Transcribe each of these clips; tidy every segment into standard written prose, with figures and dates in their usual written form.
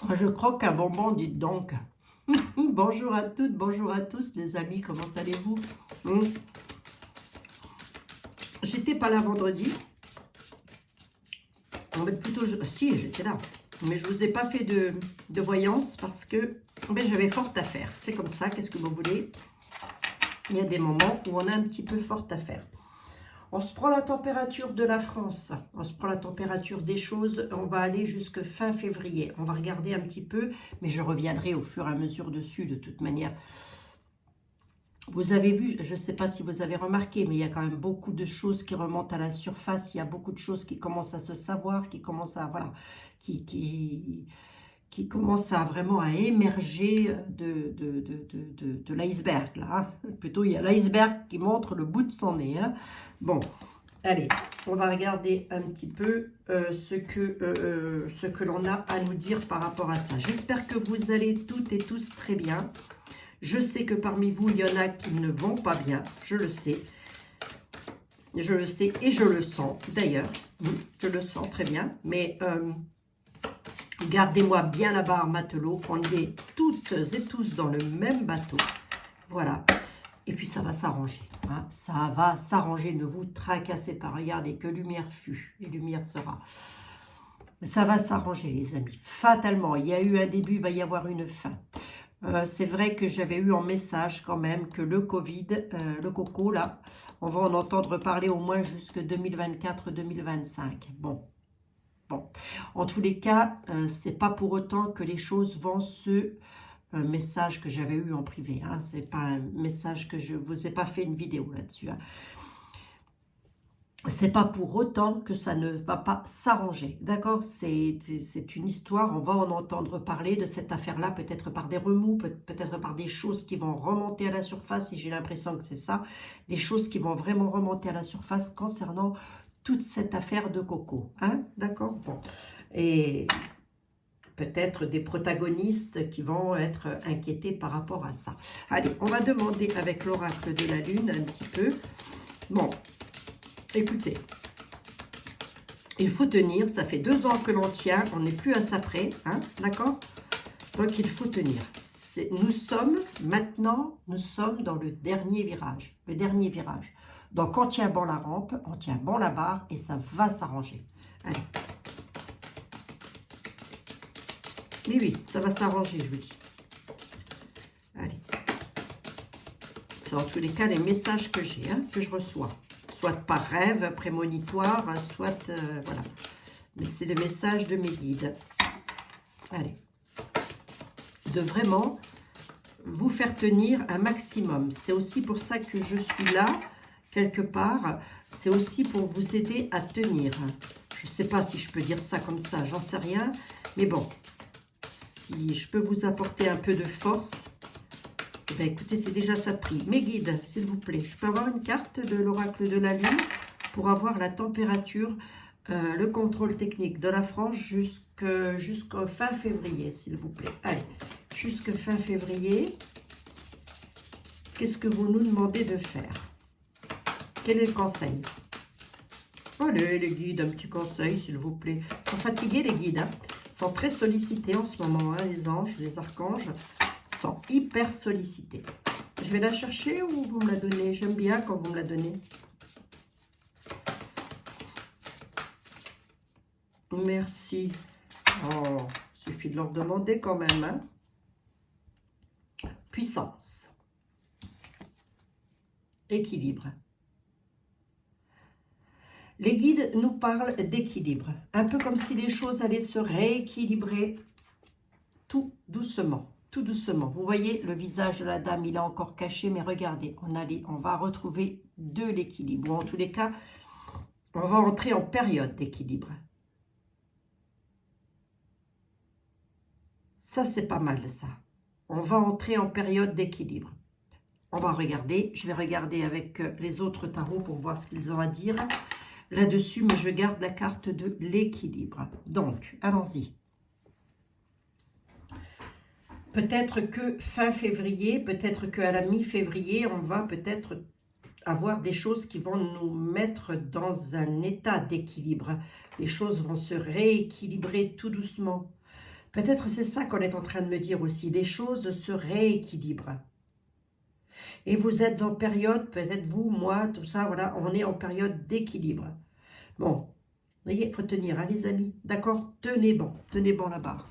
Je croque un bonbon, dites donc. Bonjour à toutes, bonjour à tous les amis, comment allez-vous? J'étais pas là vendredi. Plutôt, si, j'étais là. Mais je vous ai pas fait de voyance parce que j'avais fort à faire. C'est comme ça, qu'est-ce que vous voulez? Il y a des moments où on a un petit peu fort à faire. On se prend la température de la France, on se prend la température des choses, on va aller jusque fin février. On va regarder un petit peu, mais je reviendrai au fur et à mesure dessus de toute manière. Vous avez vu, je ne sais pas si vous avez remarqué, mais il y a quand même beaucoup de choses qui remontent à la surface. Il y a beaucoup de choses qui commencent à se savoir, qui commencent à, voilà, qui commence à vraiment à émerger de l'iceberg, là. Hein. Plutôt, il y a l'iceberg qui montre le bout de son nez. Hein. Bon, allez, on va regarder un petit peu ce que l'on a à nous dire par rapport à ça. J'espère que vous allez toutes et tous très bien. Je sais que parmi vous, il y en a qui ne vont pas bien, je le sais. Je le sais et je le sens, d'ailleurs. Je le sens très bien, mais... gardez-moi bien la barre matelot, qu'on est toutes et tous dans le même bateau. Voilà. Et puis ça va s'arranger. Hein. Ça va s'arranger. Ne vous tracassez pas. Regardez que lumière fut et lumière sera. Ça va s'arranger les amis. Fatalement. Il y a eu un début, il va y avoir une fin. C'est vrai que j'avais eu en message quand même que le Covid, le coco là, on va en entendre parler au moins jusque 2024-2025. Bon. Bon, en tous les cas, c'est pas pour autant que les choses vont se... Un message que j'avais eu en privé, hein, c'est pas un message que je vous ai pas fait une vidéo là-dessus. Hein. C'est pas pour autant que ça ne va pas s'arranger, d'accord? C'est une histoire, on va en entendre parler de cette affaire-là, peut-être par des remous, peut-être par des choses qui vont remonter à la surface, et j'ai l'impression que c'est ça, des choses qui vont vraiment remonter à la surface concernant toute cette affaire de Coco, hein, d'accord? Bon, et peut-être des protagonistes qui vont être inquiétés par rapport à ça. Allez, on va demander avec l'oracle de la Lune un petit peu. Bon, écoutez, il faut tenir, ça fait 2 ans que l'on tient, on n'est plus à ça près, hein, d'accord? Donc il faut tenir. Nous sommes maintenant, nous sommes dans le dernier virage, Donc on tient bon la rampe, on tient bon la barre et ça va s'arranger. Allez. Oui, ça va s'arranger, je vous dis. Allez. C'est en tous les cas les messages que j'ai, hein, que je reçois. Soit par rêve prémonitoire, soit... voilà. Mais c'est le message de mes guides. Allez. De vraiment vous faire tenir un maximum. C'est aussi pour ça que je suis là, quelque part. C'est aussi pour vous aider à tenir. Je ne sais pas si je peux dire ça comme ça, j'en sais rien. Mais bon, si je peux vous apporter un peu de force, eh bien, écoutez, c'est déjà ça de prix. Mes guides, s'il vous plaît, je peux avoir une carte de l'oracle de la Lune pour avoir la température, le contrôle technique de la France jusqu'au fin février, s'il vous plaît. Allez, jusqu'au fin février, qu'est-ce que vous nous demandez de faire? Quel est le conseil? Allez, les guides, un petit conseil, s'il vous plaît. Ils sont fatigués, les guides. Hein. Ils sont très sollicités en ce moment. Hein, les anges, les archanges sont hyper sollicités. Je vais la chercher ou vous me la donnez? J'aime bien quand vous me la donnez. Merci. Oh, suffit de leur demander quand même. Hein. Puissance. Équilibre. Les guides nous parlent d'équilibre. Un peu comme si les choses allaient se rééquilibrer tout doucement. Tout doucement. Vous voyez, le visage de la dame, il est encore caché, mais regardez, on va retrouver de l'équilibre. En tous les cas, on va entrer en période d'équilibre. Ça, c'est pas mal, ça. On va entrer en période d'équilibre. On va regarder. Je vais regarder avec les autres tarots pour voir ce qu'ils ont à dire là-dessus, mais je garde la carte de l'équilibre. Donc, allons-y. Peut-être que fin février, peut-être qu'à la mi-février, on va peut-être avoir des choses qui vont nous mettre dans un état d'équilibre. Les choses vont se rééquilibrer tout doucement. Peut-être c'est ça qu'on est en train de me dire aussi. Les choses se rééquilibrent. Et vous êtes en période, peut-être vous, moi, tout ça, voilà, on est en période d'équilibre. Bon, vous voyez, il faut tenir, hein, les amis. D'accord? Tenez bon la barre.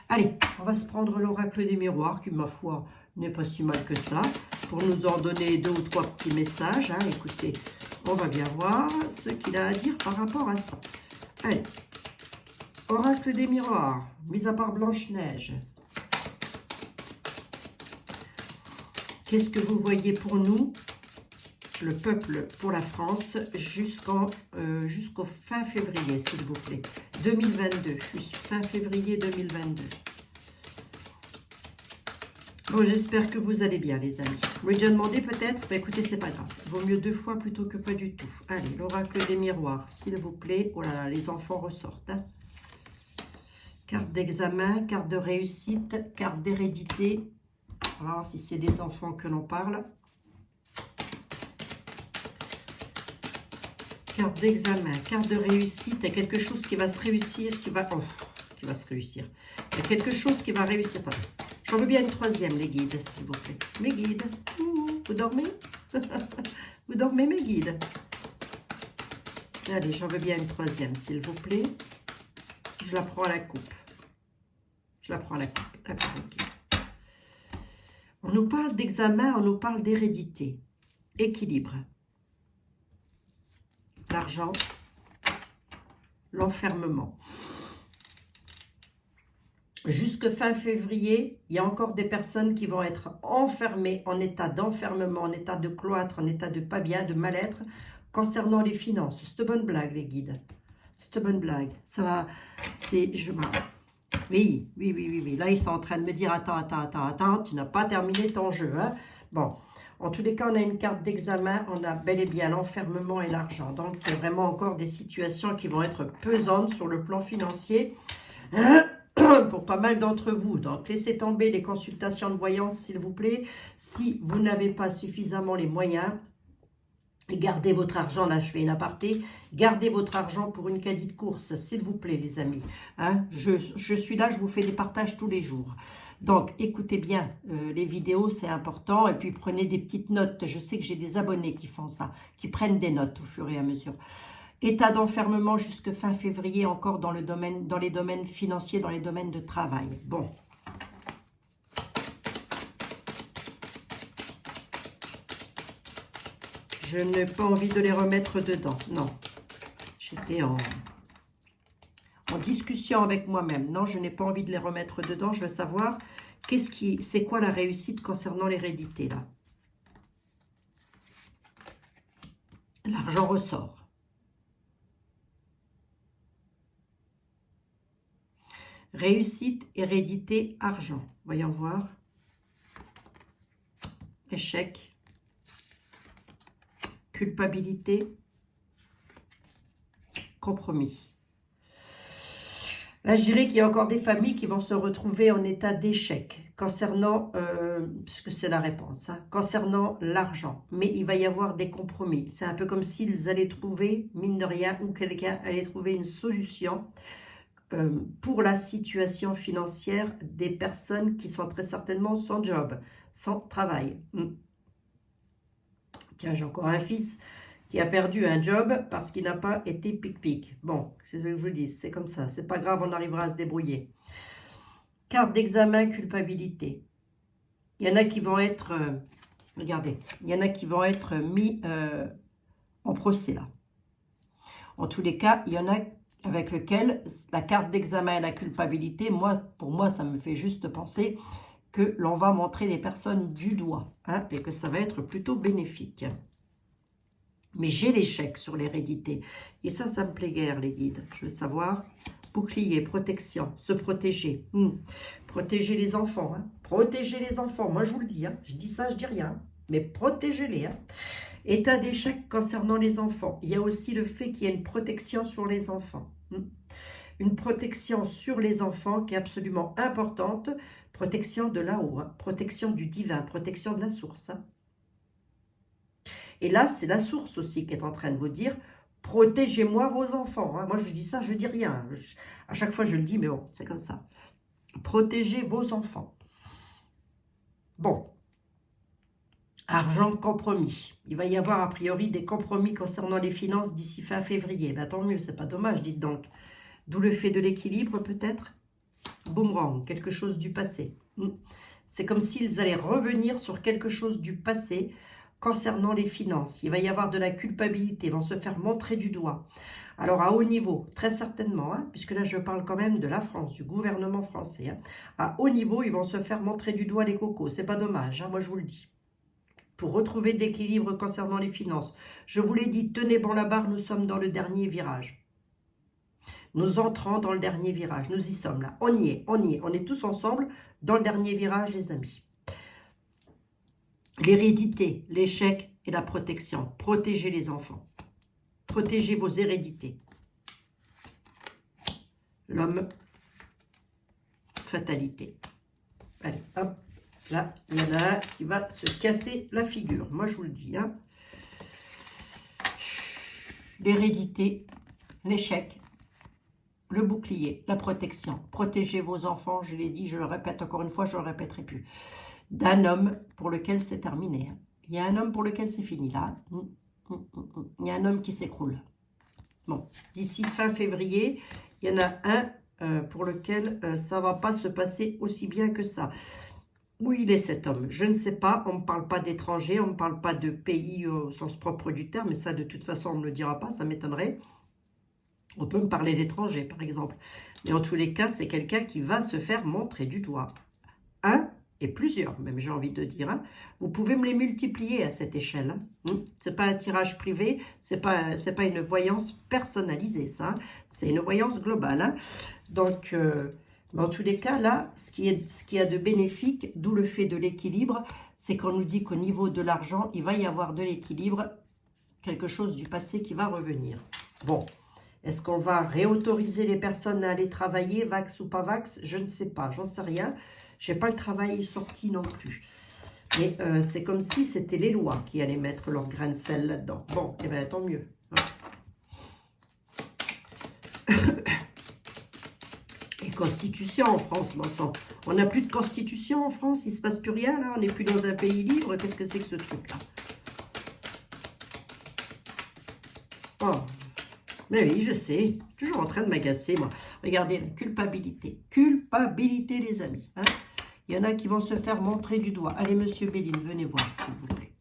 Allez, on va se prendre l'oracle des miroirs, qui, ma foi, n'est pas si mal que ça, pour nous en donner 2 ou 3 petits messages. Hein. Écoutez, on va bien voir ce qu'il a à dire par rapport à ça. Allez, oracle des miroirs, mis à part Blanche-Neige. Qu'est-ce que vous voyez pour nous, le peuple, pour la France, jusqu'au fin février, s'il vous plaît. 2022, oui, fin février 2022. Bon, j'espère que vous allez bien, les amis. Vous m'avez déjà demandé peut-être? Bah, écoutez, c'est pas grave. Vaut mieux 2 fois plutôt que pas du tout. Allez, l'oracle des miroirs, s'il vous plaît. Oh là là, les enfants ressortent. Hein. Carte d'examen, carte de réussite, carte d'hérédité. On va voir si c'est des enfants que l'on parle. Carte d'examen, carte de réussite. Il y a quelque chose qui va se réussir, qui va se réussir. Il y a quelque chose qui va réussir. J'en veux bien une 3e, les guides, s'il vous plaît. Mes guides. Vous dormez? Vous dormez, mes guides? Allez, j'en veux bien une 3e, s'il vous plaît. Je la prends à la coupe. Je la prends à la coupe. D'accord, ok. On nous parle d'examen, on nous parle d'hérédité. Équilibre. L'argent. L'enfermement. Jusque fin février, il y a encore des personnes qui vont être enfermées en état d'enfermement, en état de cloître, en état de pas bien, de mal-être, concernant les finances. C'est une bonne blague, les guides. C'est une bonne blague. Ça va, c'est... Oui. Là, ils sont en train de me dire, attends, tu n'as pas terminé ton jeu. Hein? Bon, en tous les cas, on a une carte d'examen, on a bel et bien l'enfermement et l'argent. Donc, il y a vraiment encore des situations qui vont être pesantes sur le plan financier. Pour pas mal d'entre vous. Donc, laissez tomber les consultations de voyance, s'il vous plaît. Si vous n'avez pas suffisamment les moyens, gardez votre argent. Là, je fais une aparté. Gardez votre argent pour une caddie de course, s'il vous plaît, les amis. Hein, je suis là, je vous fais des partages tous les jours. Donc, écoutez bien les vidéos, c'est important. Et puis, prenez des petites notes. Je sais que j'ai des abonnés qui font ça, qui prennent des notes au fur et à mesure. État d'enfermement jusque fin février, encore dans les domaines financiers, dans les domaines de travail. Bon. Je n'ai pas envie de les remettre dedans. Non. J'étais en discussion avec moi-même. Non, je n'ai pas envie de les remettre dedans. Je veux savoir, c'est quoi la réussite concernant l'hérédité, là? L'argent ressort. Réussite, hérédité, argent. Voyons voir. Échec. Culpabilité. Compromis. Là, je dirais qu'il y a encore des familles qui vont se retrouver en état d'échec concernant, puisque c'est la réponse, hein, concernant l'argent. Mais il va y avoir des compromis. C'est un peu comme s'ils allaient trouver, mine de rien, ou quelqu'un allait trouver une solution pour la situation financière des personnes qui sont très certainement sans job, sans travail. Tiens, j'ai encore un fils qui a perdu un job parce qu'il n'a pas été pic-pic. Bon, c'est ce que je vous dis, c'est comme ça. C'est pas grave, on arrivera à se débrouiller. Carte d'examen, culpabilité. Il y en a qui vont être, regardez, il y en a qui vont être mis en procès là. En tous les cas, il y en a avec lequel la carte d'examen et la culpabilité, pour moi, ça me fait juste penser que l'on va montrer les personnes du doigt, hein, et que ça va être plutôt bénéfique. Mais j'ai l'échec sur l'hérédité. Et ça me plaît guère, les guides. Je veux savoir, bouclier, protection, se protéger. Protéger les enfants, hein. Protéger les enfants, moi je vous le dis, hein. Je dis ça, je dis rien, mais protégez-les, hein. État d'échec concernant les enfants. Il y a aussi le fait qu'il y ait une protection sur les enfants. Une protection sur les enfants qui est absolument importante. Protection de là-haut, hein. Protection du divin, protection de la source. Hein. Et là, c'est la source aussi qui est en train de vous dire, protégez-moi vos enfants. Hein. Moi, je dis ça, je dis rien. À chaque fois, je le dis, mais bon, c'est comme ça. Protégez vos enfants. Bon. Argent compromis. Il va y avoir a priori des compromis concernant les finances d'ici fin février. Ben, tant mieux, c'est pas dommage, dites donc. D'où le fait de l'équilibre peut-être. Boomerang, quelque chose du passé. C'est comme s'ils allaient revenir sur quelque chose du passé concernant les finances. Il va y avoir de la culpabilité, ils vont se faire montrer du doigt. Alors à haut niveau, très certainement, puisque là je parle quand même de la France, du gouvernement français. À haut niveau, ils vont se faire montrer du doigt les cocos. C'est pas dommage, moi je vous le dis. Pour retrouver de l'équilibre concernant les finances. Je vous l'ai dit, tenez bon la barre, nous sommes dans le dernier virage. Nous entrons dans le dernier virage, nous y sommes là. On y est, on est tous ensemble dans le dernier virage, les amis. L'hérédité, l'échec et la protection. Protégez les enfants. Protégez vos hérédités. L'homme, fatalité. Allez, hop. Là, il y en a un qui va se casser la figure. Moi, je vous le dis. L'hérédité, l'échec, le bouclier, la protection. Protégez vos enfants, je l'ai dit, je le répète encore une fois, je ne le répéterai plus. D'un homme pour lequel c'est terminé. Il y a un homme pour lequel c'est fini, là. Il y a un homme qui s'écroule. Bon, d'ici fin février, il y en a un pour lequel ça ne va pas se passer aussi bien que ça. Où il est cet homme? Je ne sais pas, on ne me parle pas d'étrangers, on ne me parle pas de pays au sens propre du terme, mais ça de toute façon on ne me le dira pas, ça m'étonnerait. On peut me parler d'étrangers par exemple, mais en tous les cas c'est quelqu'un qui va se faire montrer du doigt. Un et plusieurs, même j'ai envie de dire. Vous pouvez me les multiplier à cette échelle. Ce n'est pas un tirage privé, ce n'est pas une voyance personnalisée, ça. C'est une voyance globale. Donc... dans tous les cas, là, ce qui a de bénéfique, d'où le fait de l'équilibre, c'est qu'on nous dit qu'au niveau de l'argent, il va y avoir de l'équilibre, quelque chose du passé qui va revenir. Bon, est-ce qu'on va réautoriser les personnes à aller travailler, vax ou pas vax? Je ne sais pas, j'en sais rien. Je n'ai pas le travail sorti non plus. Mais c'est comme si c'était les lois qui allaient mettre leur grain de sel là-dedans. Bon, eh bien, tant mieux. Constitution en France, bon sang. On n'a plus de constitution en France, il ne se passe plus rien là, on n'est plus dans un pays libre, qu'est-ce que c'est que ce truc là? Oh, mais oui, je sais, toujours en train de m'agacer moi. Regardez la culpabilité, culpabilité les amis. Il y en a qui vont se faire montrer du doigt. Allez monsieur Béline, venez voir s'il vous plaît.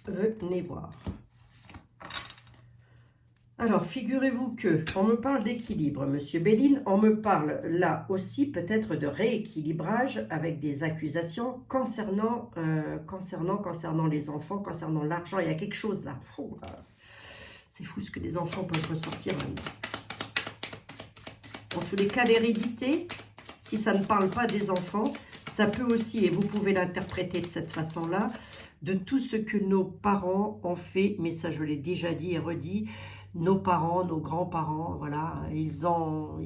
Venez voir. Alors, figurez-vous que on me parle d'équilibre, monsieur Béline, on me parle là aussi peut-être de rééquilibrage avec des accusations concernant les enfants, concernant l'argent. Il y a quelque chose là. C'est fou ce que les enfants peuvent ressortir maintenant. En tous les cas, l'hérédité, si ça ne parle pas des enfants, ça peut aussi, et vous pouvez l'interpréter de cette façon-là, de tout ce que nos parents ont fait, mais ça je l'ai déjà dit et redit, nos parents, nos grands-parents, voilà, ils sont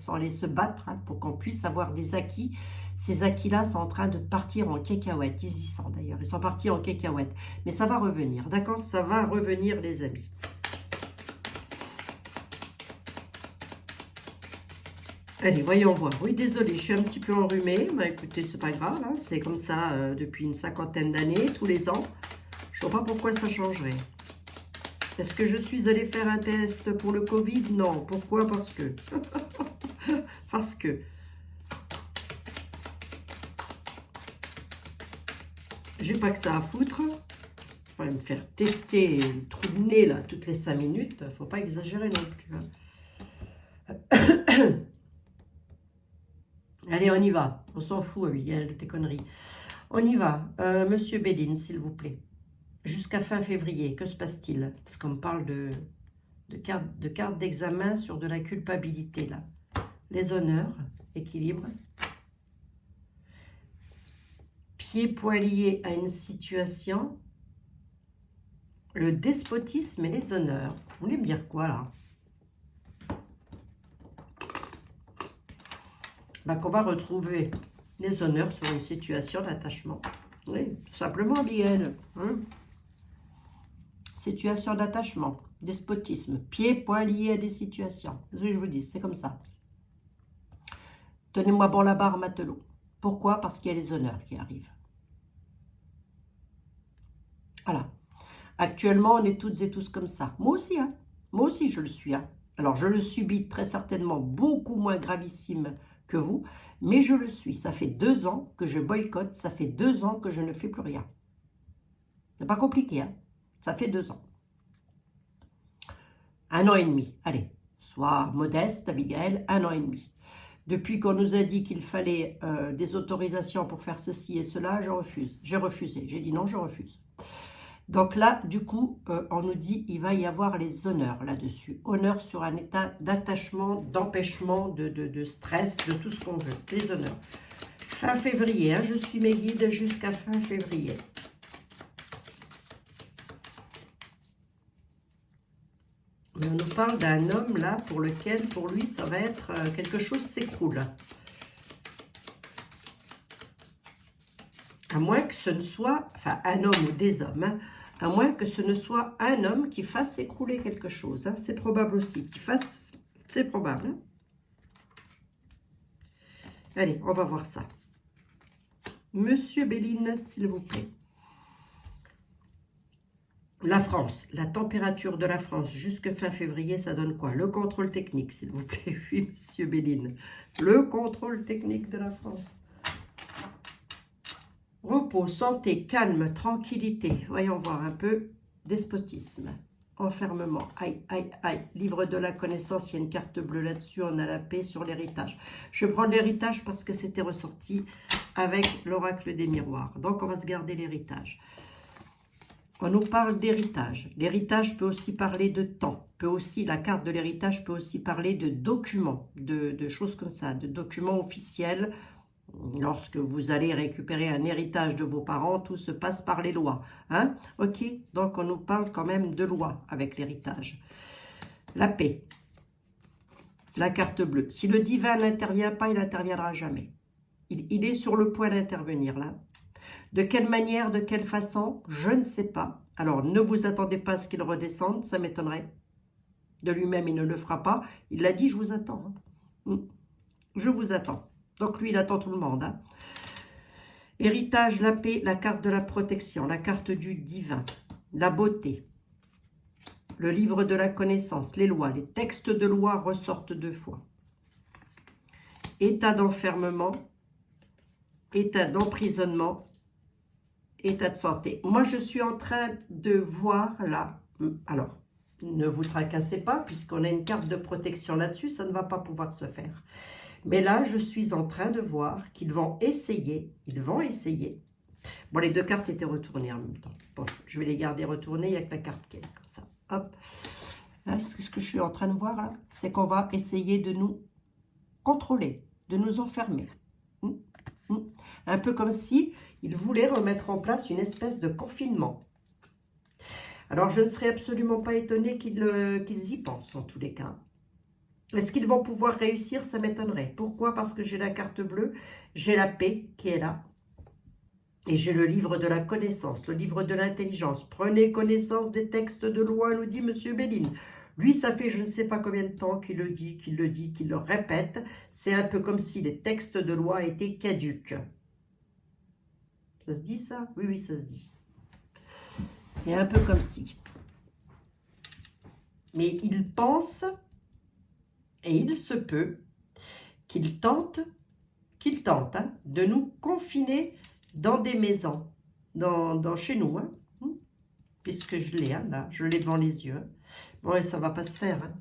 allés se battre pour qu'on puisse avoir des acquis. Ces acquis-là sont en train de partir en cacahuètes. Ils y sont d'ailleurs, ils sont partis en cacahuètes. Mais ça va revenir, d'accord? Ça va revenir, les amis. Allez, voyons voir. Oui, désolé, je suis un petit peu enrhumée. Bah, écoutez, c'est pas grave, c'est comme ça depuis une 50aine d'années, tous les ans. Je ne vois pas pourquoi ça changerait. Est-ce que je suis allée faire un test pour le Covid? Non. Pourquoi? Parce que... parce que... j'ai pas que ça à foutre. Il va me faire tester le trou de nez, là, toutes les 5 minutes. Faut pas exagérer non plus. Allez, on y va. On s'en fout, Abigail, de tes conneries. On y va. Monsieur Béline, s'il vous plaît. Jusqu'à fin février, que se passe-t-il? Parce qu'on me parle de carte d'examen sur de la culpabilité, là. Les honneurs, équilibre. Pied poilier à une situation. Le despotisme et les honneurs. Vous voulez me dire quoi, là? Ben, qu'on va retrouver les honneurs sur une situation d'attachement. Oui, tout simplement, Abigail. Situation d'attachement, despotisme, pieds, poings liés à des situations. Désolé, je vous dis, c'est comme ça. Tenez-moi bon la barre, matelot. Pourquoi? Parce qu'il y a les honneurs qui arrivent. Voilà. Actuellement, on est toutes et tous comme ça. Moi aussi, hein. Moi aussi, je le suis. Hein. Alors, je le subis très certainement beaucoup moins gravissime que vous, mais je le suis. Ça fait 2 ans que je boycotte, ça fait 2 ans que je ne fais plus rien. C'est pas compliqué, hein. Ça fait 2 ans. 1 an et demi. Allez, sois modeste, Abigail, 1 an et demi. Depuis qu'on nous a dit qu'il fallait des autorisations pour faire ceci et cela, je refuse. J'ai refusé. J'ai dit non, je refuse. Donc là, du coup, on nous dit il va y avoir les honneurs là-dessus. Honneurs sur un état d'attachement, d'empêchement, de stress, de tout ce qu'on veut. Les honneurs. Fin février, hein, je suis mes guides jusqu'à fin février. Mais on nous parle d'un homme là pour lequel, pour lui, ça va être quelque chose s'écroule. À moins que ce ne soit, enfin un homme ou des hommes, hein, à moins que ce ne soit un homme qui fasse s'écrouler quelque chose. Hein, c'est probable aussi, qu'il fasse, c'est probable. Hein. Allez, on va voir ça. Monsieur Béline, s'il vous plaît. La France, la température de la France jusque fin février, ça donne quoi? Le contrôle technique, s'il vous plaît. Oui, monsieur Béline. Le contrôle technique de la France. Repos, santé, calme, tranquillité. Voyons voir un peu. Despotisme, enfermement. Aïe, aïe, aïe. Livre de la connaissance, il y a une carte bleue là-dessus. On a la paix sur l'héritage. Je prends l'héritage parce que c'était ressorti avec l'oracle des miroirs. Donc, on va se garder l'héritage. On nous parle d'héritage. L'héritage peut aussi parler de temps. La carte de l'héritage peut aussi parler de documents, de choses comme ça, de documents officiels. Lorsque vous allez récupérer un héritage de vos parents, tout se passe par les lois. Hein? Ok, donc on nous parle quand même de loi avec l'héritage. La paix. La carte bleue. Si le divin n'intervient pas, il n'interviendra jamais. Il est sur le point d'intervenir là. De quelle manière, de quelle façon, je ne sais pas. Alors, ne vous attendez pas à ce qu'il redescende, ça m'étonnerait. De lui-même, il ne le fera pas. Il l'a dit, je vous attends. Hein. Je vous attends. Donc, lui, il attend tout le monde. Hein. Héritage, la paix, la carte de la protection, la carte du divin, la beauté, le livre de la connaissance, les lois, les textes de loi ressortent 2 fois. État d'enfermement, état d'emprisonnement, état de santé. Moi, je suis en train de voir là, alors, ne vous tracassez pas, puisqu'on a une carte de protection là-dessus, ça ne va pas pouvoir se faire. Mais là, je suis en train de voir qu'ils vont essayer, Bon, les 2 cartes étaient retournées en même temps. Bon, je vais les garder retournées, il n'y a que la carte qui est comme ça. Hop. Là, ce que je suis en train de voir, là, c'est qu'on va essayer de nous contrôler, de nous enfermer. Un peu comme si ils voulaient remettre en place une espèce de confinement. Alors, je ne serais absolument pas étonnée qu'ils y pensent, en tous les cas. Est-ce qu'ils vont pouvoir réussir? Ça m'étonnerait. Pourquoi? Parce que j'ai la carte bleue, j'ai la paix qui est là. Et j'ai le livre de la connaissance, le livre de l'intelligence. Prenez connaissance des textes de loi, nous dit M. Béline. Lui, ça fait je ne sais pas combien de temps qu'il le dit, qu'il le répète. C'est un peu comme si les textes de loi étaient caducs. Ça se dit ça? Oui, oui, ça se dit. C'est un peu comme si. Mais il pense, et il se peut, qu'il tente hein, de nous confiner dans des maisons, chez nous, hein, puisque je l'ai, hein, là, je l'ai devant les yeux. Bon, et ça ne va pas se faire. Hein.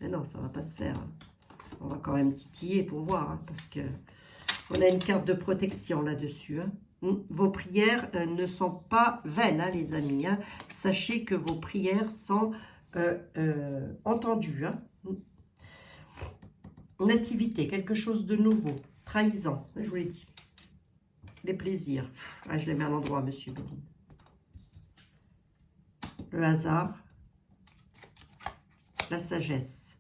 Mais non, ça ne va pas se faire. Hein. On va quand même titiller pour voir, hein, parce que on a une carte de protection là-dessus. Hein. Vos prières ne sont pas vaines, hein, les amis. Hein. Sachez que vos prières sont entendues. Hein. Nativité, quelque chose de nouveau. Trahison, je vous l'ai dit. Les plaisirs. Ah, je les mets à l'endroit, monsieur Béline. Le hasard. La sagesse.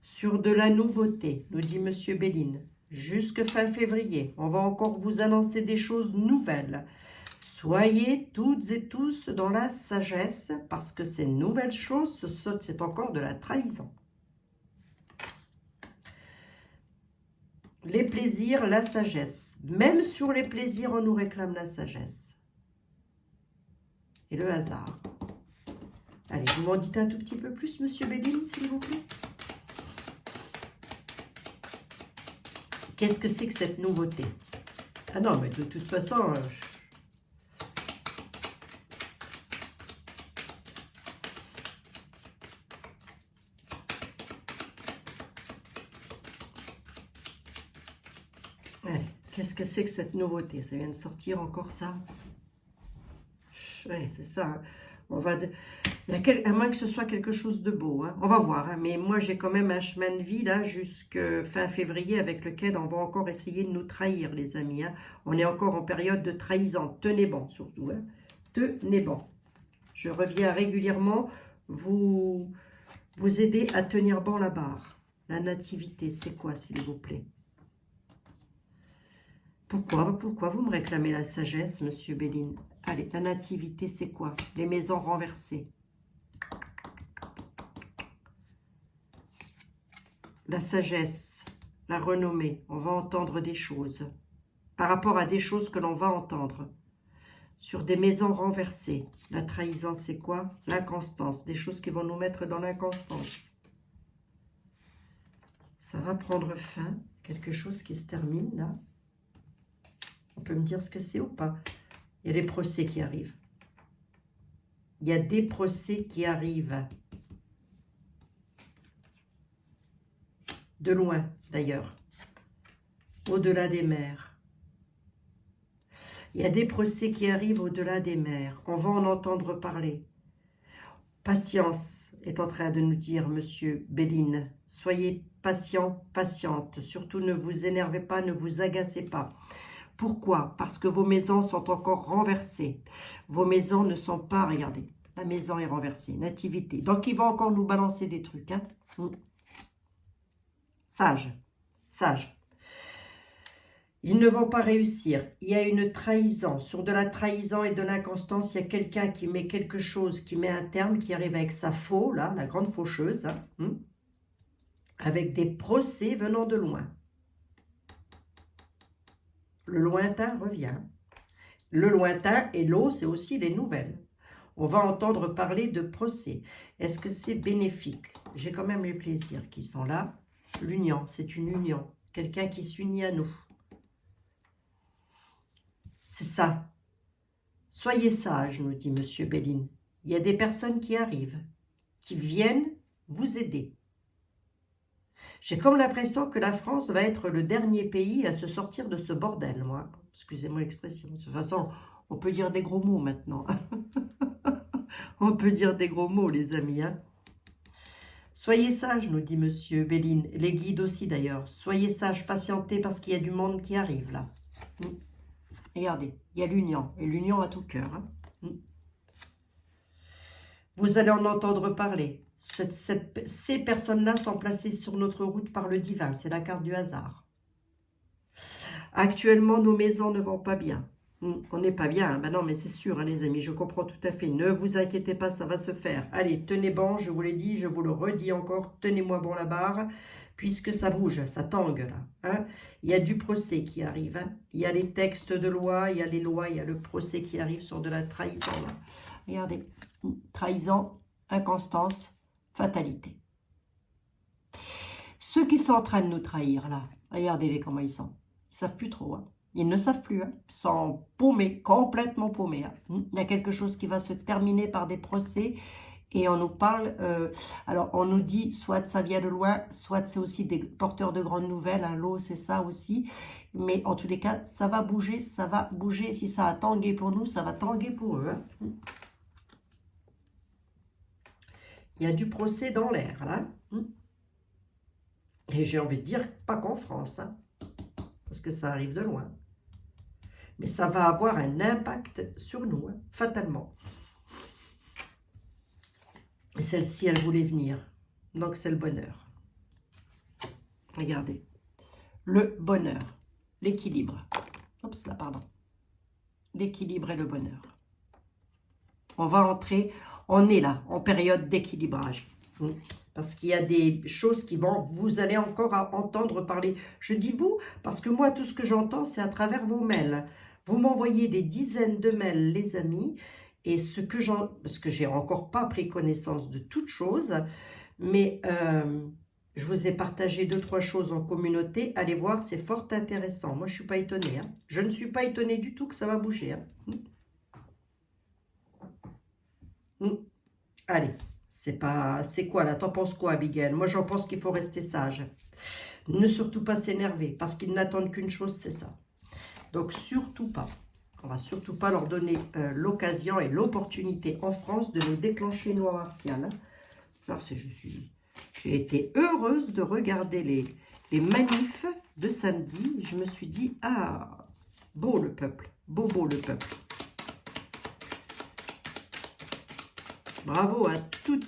Sur de la nouveauté, nous dit monsieur Béline. Jusque fin février, on va encore vous annoncer des choses nouvelles. Soyez toutes et tous dans la sagesse, parce que ces nouvelles choses, c'est encore de la trahison. les plaisirs, la sagesse. Même sur les plaisirs, on nous réclame la sagesse. Et le hasard. Allez, vous m'en dites un tout petit peu plus, Monsieur Béline, s'il vous plaît. Qu'est-ce que c'est que cette nouveauté? Ah non, mais de toute façon... Allez, qu'est-ce que c'est que cette nouveauté? Ça vient de sortir encore ça? Ouais, c'est ça. Hein. On va à moins que ce soit quelque chose de beau. Hein. On va voir. Hein. Mais moi, j'ai quand même un chemin de vie là jusqu'à fin février avec lequel on va encore essayer de nous trahir, les amis. Hein. On est encore en période de trahison. Tenez bon, surtout. Hein. Tenez bon. Je reviens régulièrement vous aider à tenir bon la barre. La nativité, c'est quoi, s'il vous plaît? Pourquoi vous me réclamez la sagesse, Monsieur Béline? Allez, la nativité, c'est quoi? Les maisons renversées. La sagesse, la renommée. On va entendre des choses. Par rapport à des choses que l'on va entendre. Sur des maisons renversées. La trahison, c'est quoi? L'inconstance. Des choses qui vont nous mettre dans l'inconstance. Ça va prendre fin. Quelque chose qui se termine, là. On peut me dire ce que c'est ou pas? Il y a des procès qui arrivent. Il y a des procès qui arrivent. De loin, d'ailleurs. Au-delà des mers. Il y a des procès qui arrivent au-delà des mers. On va en entendre parler. Patience est en train de nous dire, Monsieur Béline. Soyez patient, patiente. Surtout ne vous énervez pas, ne vous agacez pas. Pourquoi? Parce que vos maisons sont encore renversées. Vos maisons ne sont pas... Regardez, la maison est renversée. Nativité. Donc, ils vont encore nous balancer des trucs. Hein. Sage. Sage. Ils ne vont pas réussir. Il y a une trahison. Sur de la trahison et de l'inconstance, il y a quelqu'un qui met quelque chose, qui met un terme, qui arrive avec sa faux, là, la grande faucheuse, hein, avec des procès venant de loin. Le lointain revient. Le lointain et l'eau, c'est aussi les nouvelles. On va entendre parler de procès. Est-ce que c'est bénéfique? J'ai quand même les plaisirs qui sont là. L'union, c'est une union. Quelqu'un qui s'unit à nous. C'est ça. Soyez sages, nous dit Monsieur Béline. Il y a des personnes qui arrivent, qui viennent vous aider. J'ai comme l'impression que la France va être le dernier pays à se sortir de ce bordel, moi. Excusez-moi l'expression. De toute façon, on peut dire des gros mots maintenant. On peut dire des gros mots, les amis. Hein. Soyez sages, nous dit Monsieur Béline. Les guides aussi, d'ailleurs. Soyez sages, patientez, parce qu'il y a du monde qui arrive, là. Regardez, il y a l'union. Et l'union a tout cœur. Hein. Vous allez en entendre parler. Ces personnes-là sont placées sur notre route par le divin. C'est la carte du hasard. Actuellement, nos maisons ne vont pas bien. On n'est pas bien. Ben non, mais c'est sûr, hein, les amis. Je comprends tout à fait. Ne vous inquiétez pas, ça va se faire. Allez, tenez bon. Je vous l'ai dit, je vous le redis encore. Tenez-moi bon la barre. Puisque ça bouge, ça tangue, là. Hein. Il y a du procès qui arrive. Hein. Il y a les textes de loi, il y a les lois, il y a le procès qui arrive sur de la trahison. Là. Regardez. Trahison, inconstance, fatalité. Ceux qui sont en train de nous trahir, là, regardez-les comment ils sont. Ils ne savent plus trop. Hein. Ils ne savent plus. Hein. Ils sont paumés, complètement paumés. Hein. Il y a quelque chose qui va se terminer par des procès. Et on nous parle, alors on nous dit, soit ça vient de loin, soit c'est aussi des porteurs de grandes nouvelles. Hein. L'eau, c'est ça aussi. Mais en tous les cas, ça va bouger, ça va bouger. Si ça a tangué pour nous, ça va tanguer pour eux. Hein. Il y a du procès dans l'air, là. Et j'ai envie de dire, pas qu'en France, hein, parce que ça arrive de loin. Mais ça va avoir un impact sur nous, hein, fatalement. Et celle-ci, elle voulait venir. Donc, c'est le bonheur. Regardez. Le bonheur. L'équilibre. Oups, là, pardon. L'équilibre et le bonheur. On va entrer... On est là, en période d'équilibrage. Parce qu'il y a des choses qui vont, vous allez encore entendre parler. Je dis vous, parce que moi, tout ce que j'entends, c'est à travers vos mails. Vous m'envoyez des dizaines de mails, les amis, et parce que j'ai encore pas pris connaissance de toutes choses, mais je vous ai partagé 2-3 choses en communauté. Allez voir, c'est fort intéressant. Moi, je ne suis pas étonnée. Hein. Je ne suis pas étonnée du tout que ça va bouger. Hein. Allez, c'est quoi là? T'en penses quoi, Abigail? Moi, j'en pense qu'il faut rester sage. Ne surtout pas s'énerver, parce qu'ils n'attendent qu'une chose, c'est ça. Donc, surtout pas. On va surtout pas leur donner l'occasion et l'opportunité en France de nous déclencher une loi martiale. Hein. Alors, j'ai été heureuse de regarder les manifs de samedi. Je me suis dit, ah, beau le peuple, beau le peuple. Bravo à toutes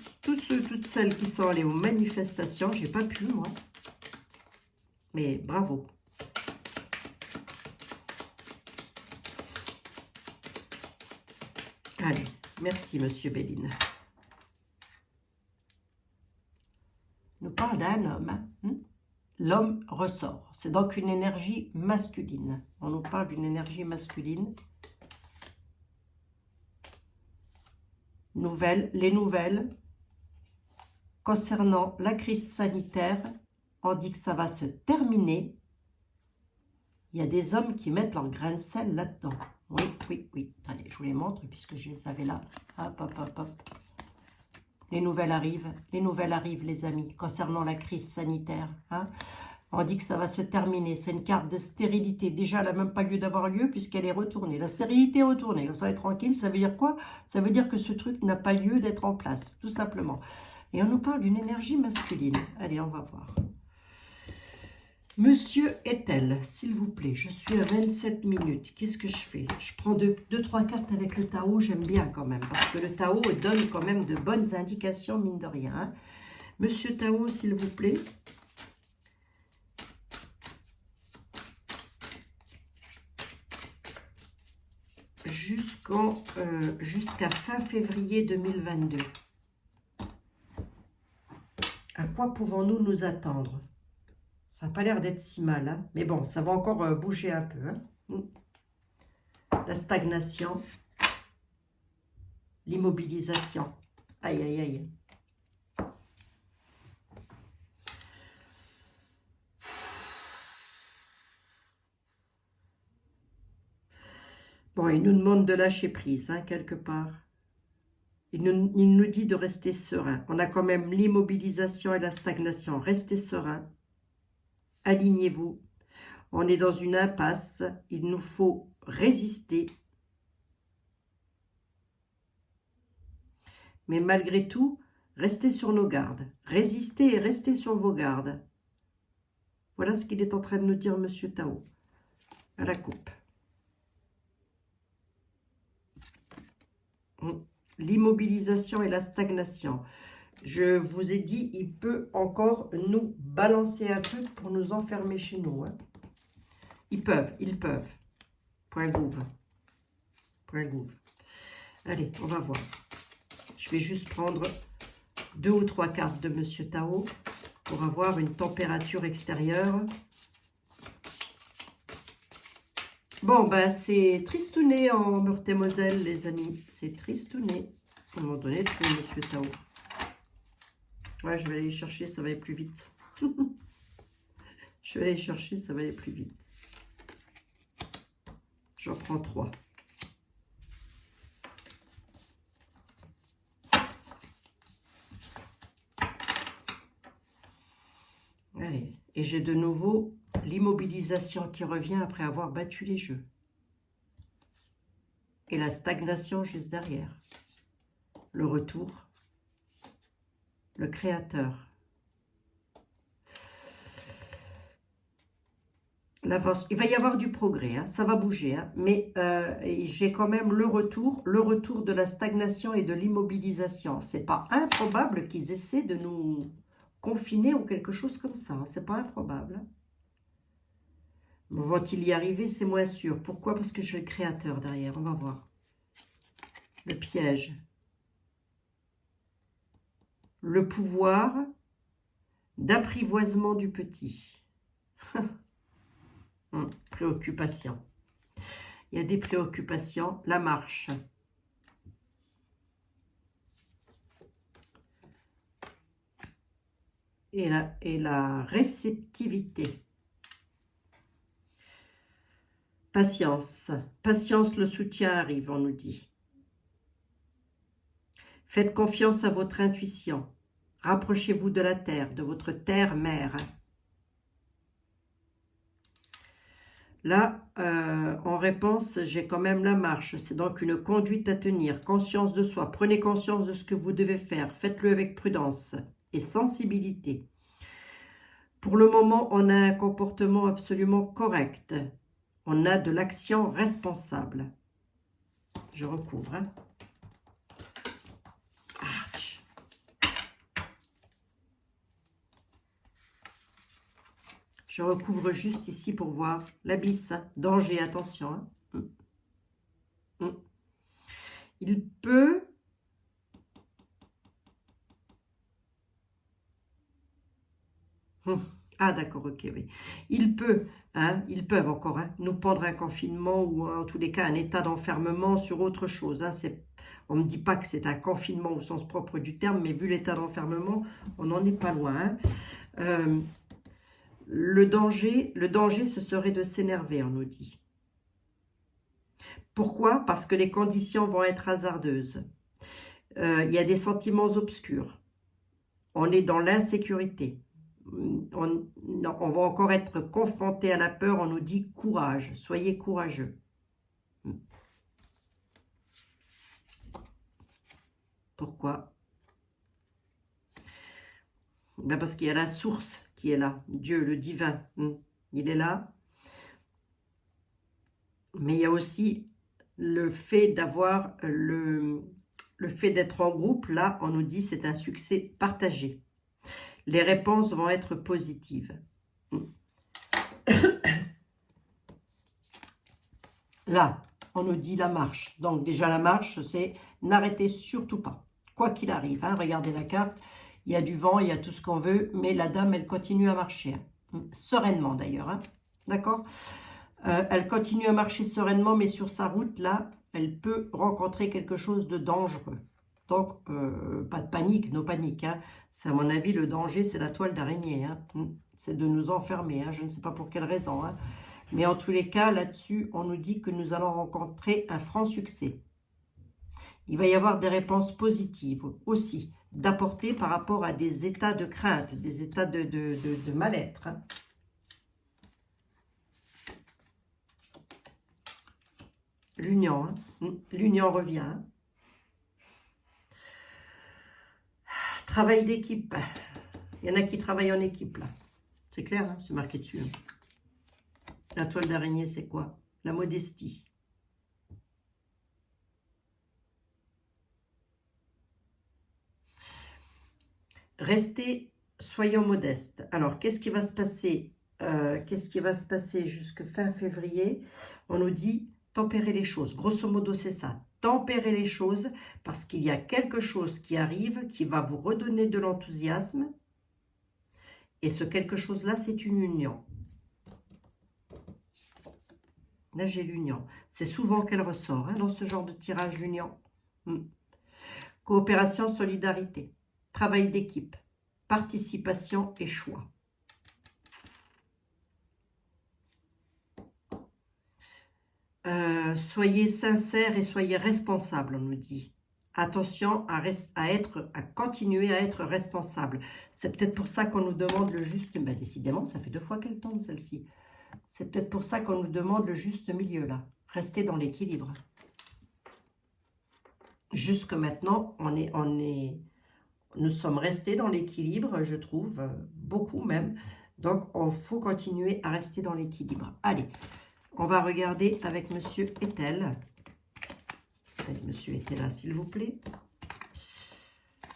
celles qui sont allées aux manifestations. J'ai pas pu, moi. Mais bravo. Allez, merci, Monsieur Béline. Nous parle d'un homme. Hein? L'homme ressort. C'est donc une énergie masculine. On nous parle d'une énergie masculine. Les nouvelles concernant la crise sanitaire, on dit que ça va se terminer. Il y a des hommes qui mettent leur grain de sel là-dedans. Oui. Allez, je vous les montre puisque je les avais là. Hop. Les nouvelles arrivent, les amis, concernant la crise sanitaire. Hein. On dit que ça va se terminer. C'est une carte de stérilité. Déjà, elle n'a même pas lieu d'avoir lieu puisqu'elle est retournée. La stérilité est retournée. On va être tranquille. Ça veut dire quoi? Ça veut dire que ce truc n'a pas lieu d'être en place, tout simplement. Et on nous parle d'une énergie masculine. Allez, on va voir. Monsieur Ethel, s'il vous plaît, je suis à 27 minutes. Qu'est-ce que je fais? Je prends 2-3 cartes avec le Tao, j'aime bien quand même, parce que le Tao donne quand même de bonnes indications, mine de rien. Hein. Monsieur Tao, s'il vous plaît. Jusqu'à fin février 2022. À quoi pouvons-nous nous attendre? Ça n'a pas l'air d'être si mal, hein? Mais bon, ça va encore bouger un peu. Hein? La stagnation, l'immobilisation. Aïe. Bon, il nous demande de lâcher prise, hein, quelque part. Il nous dit de rester serein. On a quand même l'immobilisation et la stagnation. Restez serein. Alignez-vous. On est dans une impasse. Il nous faut résister. Mais malgré tout, restez sur nos gardes. Résistez et restez sur vos gardes. Voilà ce qu'il est en train de nous dire, Monsieur Tao. À la coupe. L'immobilisation et la stagnation. Je vous ai dit, il peut encore nous balancer un truc pour nous enfermer chez nous. Hein. Ils peuvent. Point gouv. Allez, on va voir. Je vais juste prendre 2 ou 3 cartes de Monsieur Tao pour avoir une température extérieure. Bon, ben, c'est tristouné en Meurthe-et-Moselle, les amis. C'est tristouné. À un moment donné, trouver Monsieur Tao. Ouais, je vais aller chercher, ça va aller plus vite. Je vais aller chercher, ça va aller plus vite. J'en prends 3. Allez, et j'ai de nouveau l'immobilisation qui revient après avoir battu les jeux. Et la stagnation juste derrière. Le retour. Le créateur. L'avance. Il va y avoir du progrès, hein, ça va bouger, hein, mais j'ai quand même le retour de la stagnation et de l'immobilisation. C'est pas improbable qu'ils essaient de nous confiner ou quelque chose comme ça. Hein, c'est pas improbable. Hein. Vont-ils y arriver? C'est moins sûr. Pourquoi? Parce que j'ai le créateur derrière. On va voir. Le piège. Le pouvoir d'apprivoisement du petit. Préoccupation. Il y a des préoccupations. La marche. Et la réceptivité. Patience. Patience, le soutien arrive, on nous dit. Faites confiance à votre intuition. Rapprochez-vous de la terre, de votre terre-mère. Là, en réponse, j'ai quand même la marche. C'est donc une conduite à tenir. Conscience de soi. Prenez conscience de ce que vous devez faire. Faites-le avec prudence et sensibilité. Pour le moment, on a un comportement absolument correct. On a de l'action responsable. Je recouvre. Hein. Arch. Je recouvre juste ici pour voir l'abysse. Hein. Danger, attention. Hein. Il peut... Ah d'accord, ok, oui. Il peut, hein, ils peuvent encore hein, nous pendre un confinement ou en tous les cas un état d'enfermement sur autre chose. Hein, on ne me dit pas que c'est un confinement au sens propre du terme, mais vu l'état d'enfermement, on n'en est pas loin. Hein. Le danger, ce serait de s'énerver, on nous dit. Pourquoi? Parce que les conditions vont être hasardeuses. Il y a des sentiments obscurs. On est dans l'insécurité. On va encore être confronté à la peur, on nous dit courage, soyez courageux. Pourquoi? Ben parce qu'il y a la source qui est là, Dieu, le divin, il est là. Mais il y a aussi le fait d'avoir, le fait d'être en groupe, là, on nous dit c'est un succès partagé. Les réponses vont être positives. Là, on nous dit la marche. Donc déjà la marche, c'est n'arrêtez surtout pas. Quoi qu'il arrive, hein, regardez la carte, il y a du vent, il y a tout ce qu'on veut, mais la dame, elle continue à marcher. Hein. Sereinement d'ailleurs, hein. D'accord? Elle continue à marcher sereinement, mais sur sa route, là, elle peut rencontrer quelque chose de dangereux. Donc, pas de panique, no panique. Hein. C'est à mon avis, le danger, c'est la toile d'araignée. Hein. C'est de nous enfermer. Hein. Je ne sais pas pour quelle raison. Hein. Mais en tous les cas, là-dessus, on nous dit que nous allons rencontrer un franc succès. Il va y avoir des réponses positives aussi, d'apporter par rapport à des états de crainte, des états de mal-être. Hein. L'union, hein. L'union revient. Hein. Travail d'équipe. Il y en a qui travaillent en équipe, là. C'est clair, hein, c'est marqué dessus. Hein. La toile d'araignée, c'est quoi? La modestie. Restez, soyons modestes. Alors, qu'est-ce qui va se passer? Qu'est-ce qui va se passer jusqu'à fin février? On nous dit tempérer les choses. Grosso modo, c'est ça. Tempérer les choses parce qu'il y a quelque chose qui arrive qui va vous redonner de l'enthousiasme. Et ce quelque chose-là, c'est une union. Là, j'ai l'union. C'est souvent qu'elle ressort hein, dans ce genre de tirage, l'union. Coopération, solidarité. Travail d'équipe. Participation et choix. Soyez sincères et soyez responsables, on nous dit. Attention à continuer à être responsable. C'est peut-être pour ça qu'on nous demande le juste... Ben, décidément, ça fait 2 fois qu'elle tombe, celle-ci. C'est peut-être pour ça qu'on nous demande le juste milieu, là. Restez dans l'équilibre. Jusque maintenant, nous sommes restés dans l'équilibre, je trouve, beaucoup même. Donc, il faut continuer à rester dans l'équilibre. Allez, on va regarder avec Monsieur Etel. Monsieur était là, s'il vous plaît.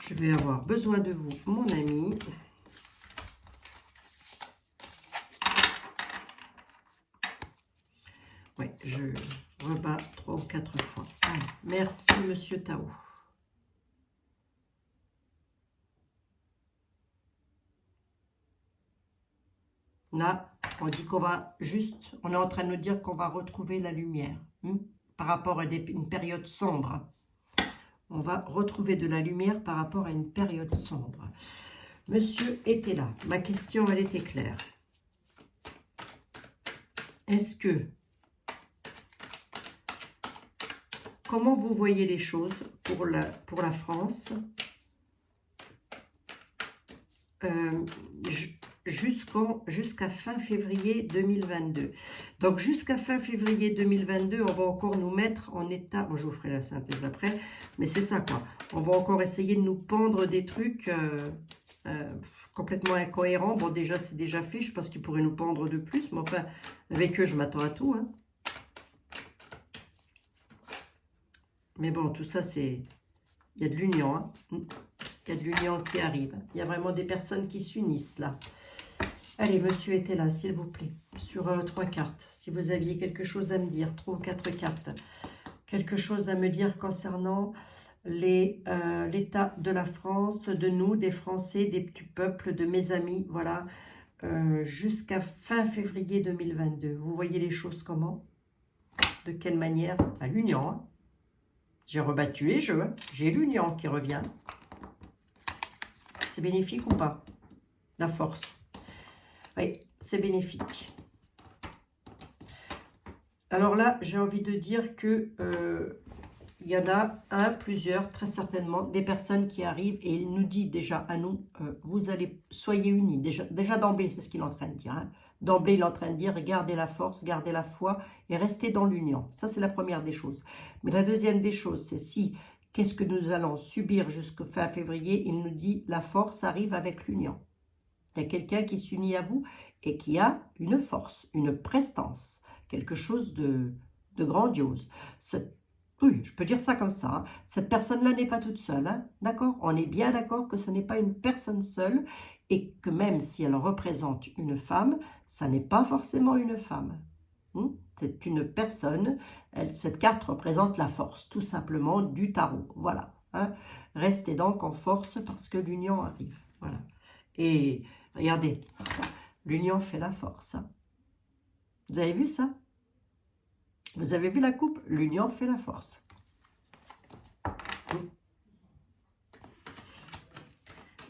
Je vais avoir besoin de vous, mon ami. Oui, je rebats 3 ou 4 fois. Allez, merci, Monsieur Tao. Là, on dit qu'on va juste, on est en train de nous dire qu'on va retrouver la lumière par rapport à une période sombre. On va retrouver de la lumière par rapport à une période sombre. Monsieur était là. Ma question, elle était claire. Est-ce que, comment vous voyez les choses pour la France jusqu'à fin février 2022. Donc jusqu'à fin février 2022, on va encore nous mettre en état, bon je vous ferai la synthèse après, mais c'est ça quoi, on va encore essayer de nous pendre des trucs complètement incohérents. Bon déjà c'est déjà fait, je pense qu'ils pourraient nous pendre de plus, mais enfin avec eux je m'attends à tout. Hein. Mais bon, tout ça c'est, il y a de l'union, hein. Il y a de l'union qui arrive. Il y a vraiment des personnes qui s'unissent là. Allez, monsieur était là, s'il vous plaît. Sur 3 cartes. Si vous aviez quelque chose à me dire, 3 ou 4 cartes. Quelque chose à me dire concernant l'état de la France, de nous, des Français, des petits peuples, de mes amis. Voilà. Jusqu'à fin février 2022. Vous voyez les choses comment? De quelle manière? À l'union. Hein. J'ai rebattu les jeux. Hein. J'ai l'union qui revient. C'est bénéfique ou pas? La force. Oui, c'est bénéfique. Alors là, j'ai envie de dire que il y en a plusieurs, très certainement, des personnes qui arrivent et il nous dit déjà à nous, vous allez, soyez unis. Déjà d'emblée, c'est ce qu'il est en train de dire. Hein. D'emblée, il est en train de dire, gardez la force, gardez la foi et restez dans l'union. Ça, c'est la première des choses. Mais la deuxième des choses, c'est si... Qu'est-ce que nous allons subir jusqu'au fin février? Il nous dit, la force arrive avec l'union. Il y a quelqu'un qui s'unit à vous et qui a une force, une prestance, quelque chose de grandiose. Oui, je peux dire ça comme ça. Hein. Cette personne-là n'est pas toute seule. Hein. D'accord? On est bien d'accord que ce n'est pas une personne seule et que même si elle représente une femme, ça n'est pas forcément une femme. C'est une personne, cette carte représente la force, tout simplement, du tarot. Voilà. Hein. Restez donc en force parce que l'union arrive. Voilà. Et regardez, l'union fait la force. Hein. Vous avez vu ça? Vous avez vu la coupe? L'union fait la force.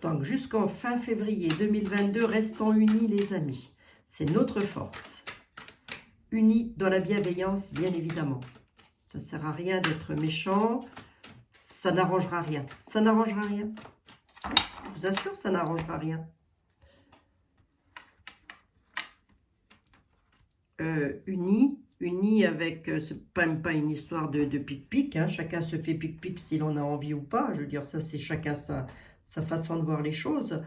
Donc, jusqu'en fin février 2022, restons unis les amis. C'est notre force. Unis dans la bienveillance, bien évidemment. Ça ne sert à rien d'être méchant. Ça n'arrangera rien. Ça n'arrangera rien. Je vous assure, ça n'arrangera rien. Unis avec, c'est même pas une histoire de pic-pic. Hein. Chacun se fait pic-pic s'il en a envie ou pas. Je veux dire, ça, c'est chacun sa façon de voir les choses.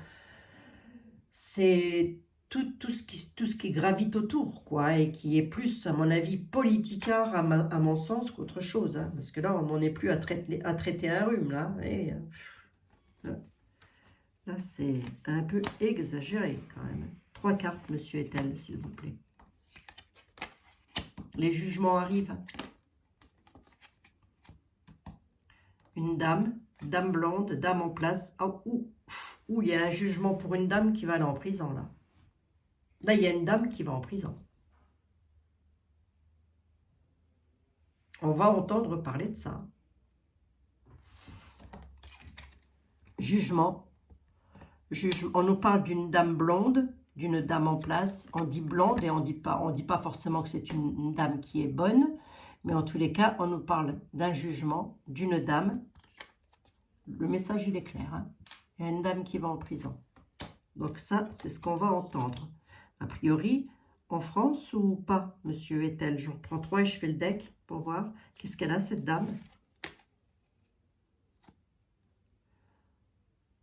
C'est... Tout ce qui gravite autour, quoi, et qui est plus, à mon avis, politicard, à mon sens, qu'autre chose. Hein, parce que là, on n'en est plus à traiter un rhume, là. Et, là, c'est un peu exagéré, quand même. 3 cartes, monsieur Etel, s'il vous plaît. Les jugements arrivent. Une dame blonde, dame en place. Oh, où il y a un jugement pour une dame qui va aller en prison, là. Là, il y a une dame qui va en prison. On va entendre parler de ça. Jugement. On nous parle d'une dame blonde, d'une dame en place. On dit blonde et on dit pas forcément que c'est une dame qui est bonne. Mais en tous les cas, on nous parle d'un jugement, d'une dame. Le message, il est clair. Hein. Il y a une dame qui va en prison. Donc ça, c'est ce qu'on va entendre. A priori, en France ou pas, monsieur Etel? J'en prends 3 et je fais le deck pour voir qu'est-ce qu'elle a, cette dame.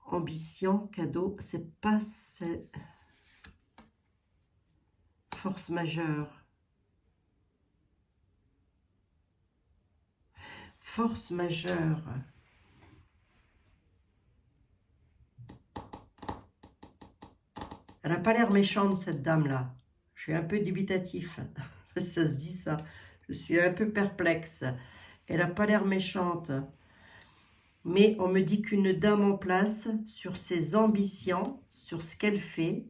Ambition, cadeau, c'est pas... Force majeure. Force majeure. Elle n'a pas l'air méchante, cette dame-là. Je suis un peu dubitatif. Ça se dit ça. Je suis un peu perplexe. Elle n'a pas l'air méchante. Mais on me dit qu'une dame en place, sur ses ambitions, sur ce qu'elle fait,